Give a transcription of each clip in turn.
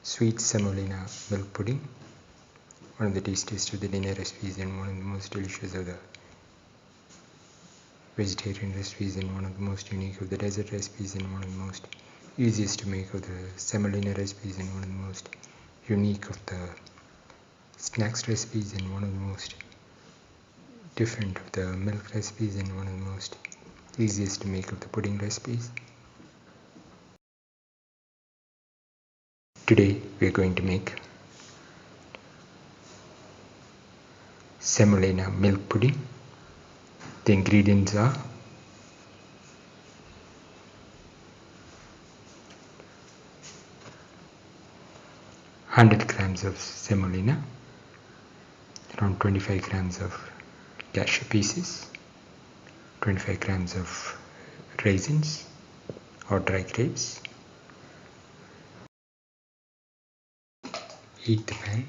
Sweet Semolina Milk Pudding, one of the tastiest of the dinner recipes and one of the most delicious of the vegetarian recipes and one of the most unique of the dessert recipes and one of the most easiest to make of the semolina recipes and one of the most unique of the snacks recipes and one of the most different of the milk recipes and one of the most easiest to make of the pudding recipes. Today we are going to make semolina milk pudding. The ingredients are 100 grams of semolina, around 25 grams of cashew pieces, 25 grams of raisins or dry grapes. Heat the pan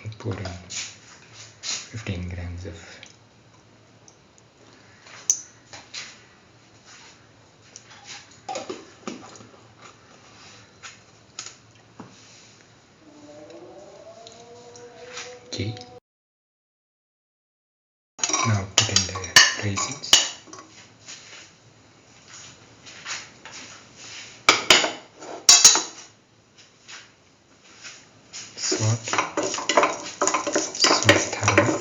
and pour in 15 grams of ghee. Now put in the raisins. Salt thoroughly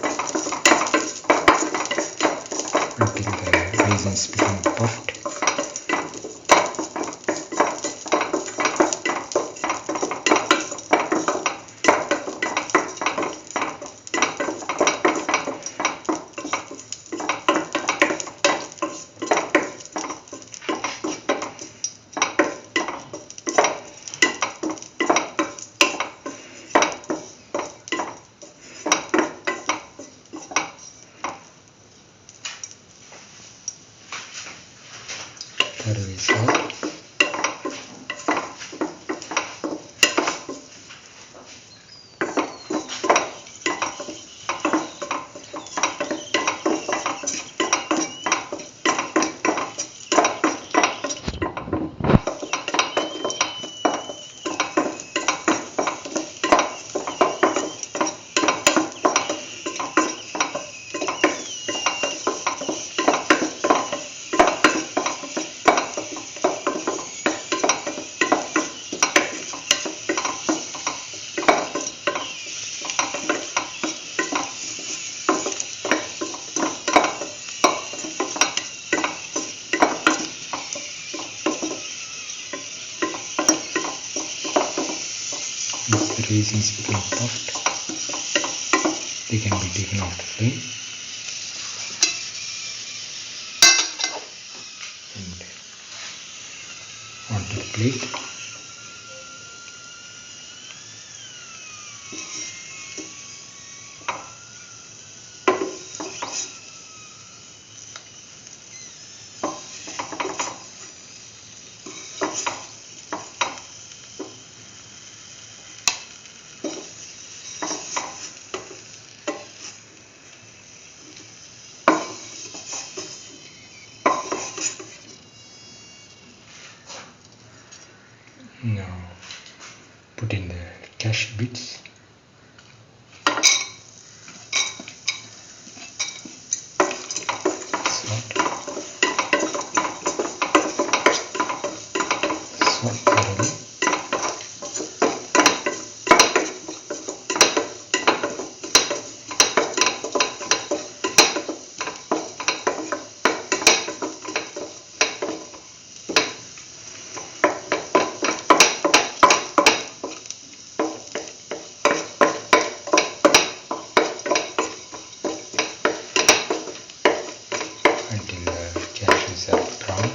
until the raisins become puffed. Thoroughly salt. Once the raisins become puffed, they can be taken off the flame and onto the plate. Now put in the cashew bits. Salt thoroughly. Until the cashews are brown.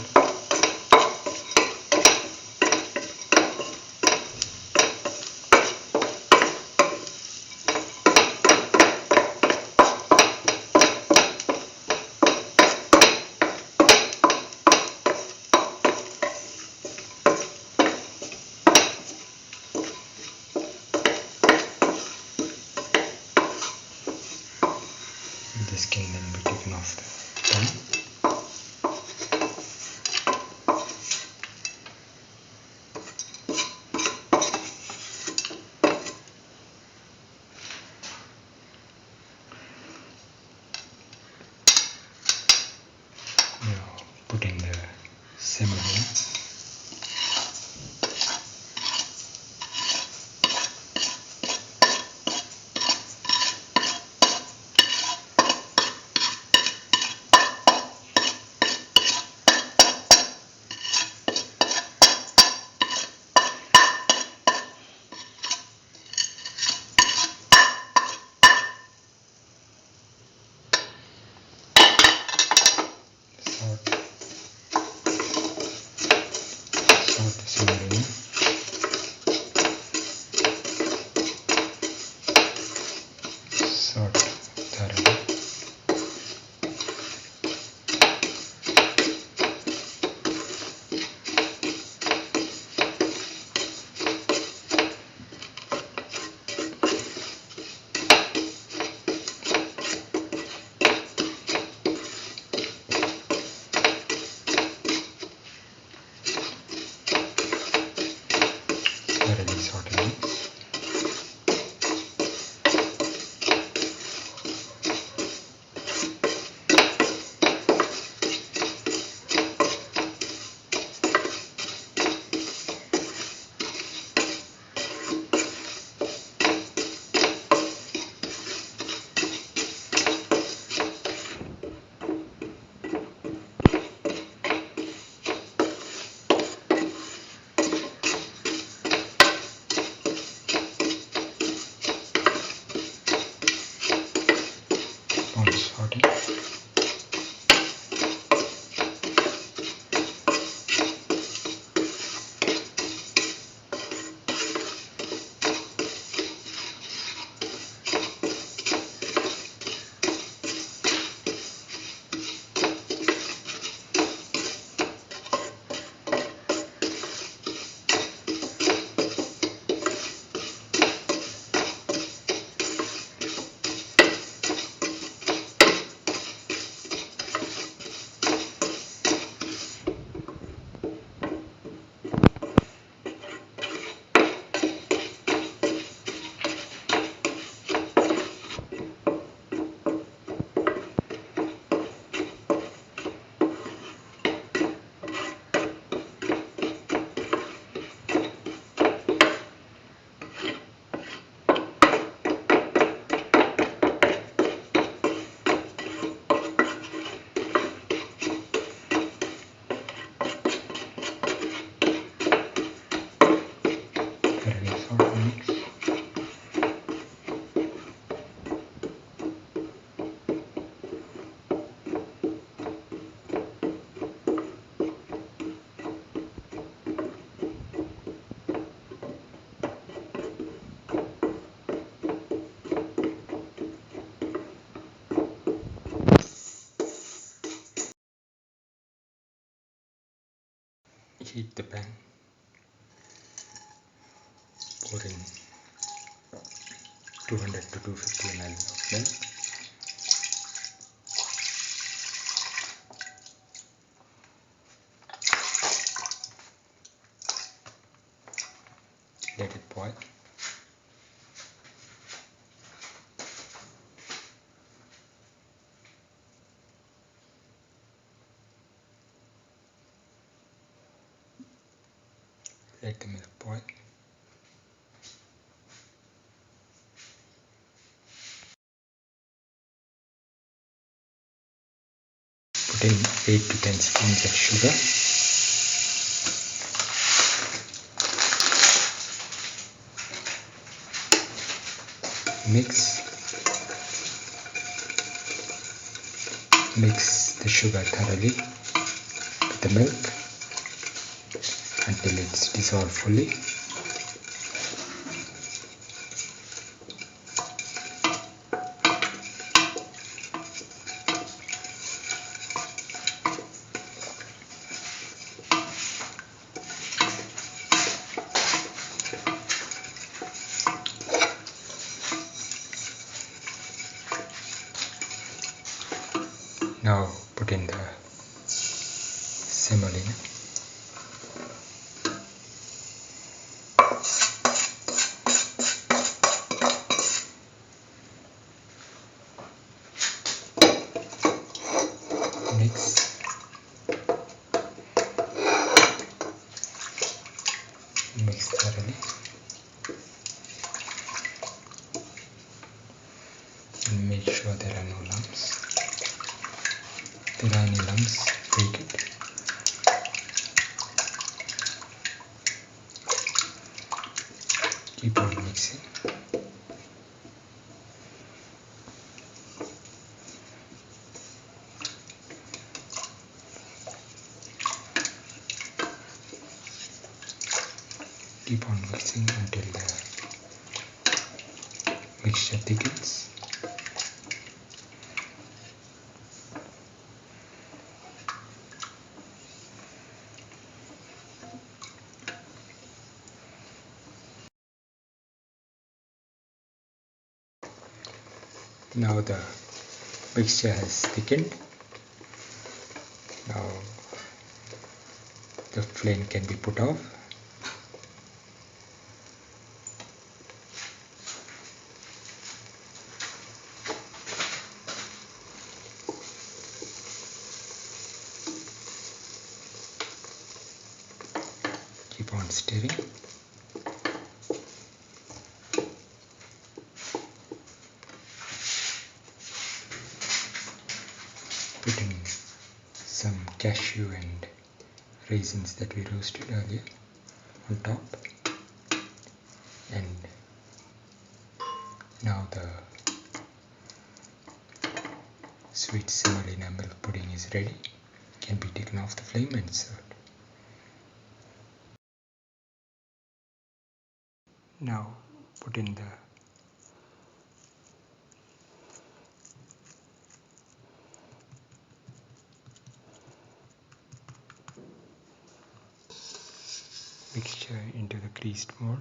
semolina, saute semolina, saute thoroughly, thoroughly saute mix. On saute. Thoroughly saute mix. Heat the pan. Pour in 200 to 250 ml of milk. Let it boil. Let the milk boil. Put in 8 to 10 spoons of sugar. Mix the sugar thoroughly with the milk until it's dissolved fully. Now put in the semolina. Mix thoroughly and make sure there are no lumps. If there are any lumps, break it. Keep on mixing. Keep on mixing until the mixture thickens. Now the mixture has thickened. Now the flame can be put off. Keep on stirring. Put in some cashew and raisins that we roasted earlier on top, and now the sweet semolina milk pudding is ready. Can be taken off the flame and served. Now put in the mixture into the greased mold.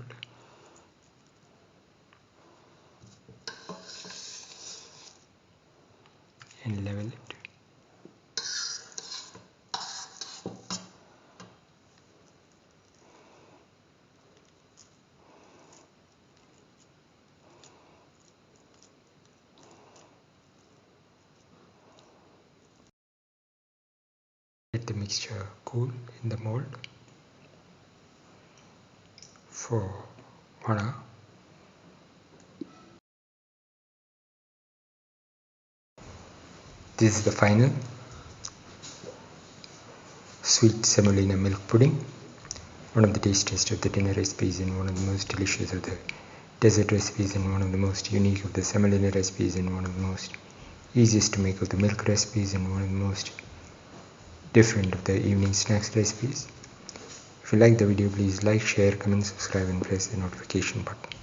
And level it. Let the mixture cool in the mold for 1 hour. This is the final sweet semolina milk pudding, one of the tastiest of the dinner recipes and one of the most delicious of the dessert recipes and one of the most unique of the semolina recipes and one of the most easiest to make of the milk recipes and one of the most different of the evening snacks recipes. If you like the video, please like, share, comment, subscribe and press the notification button.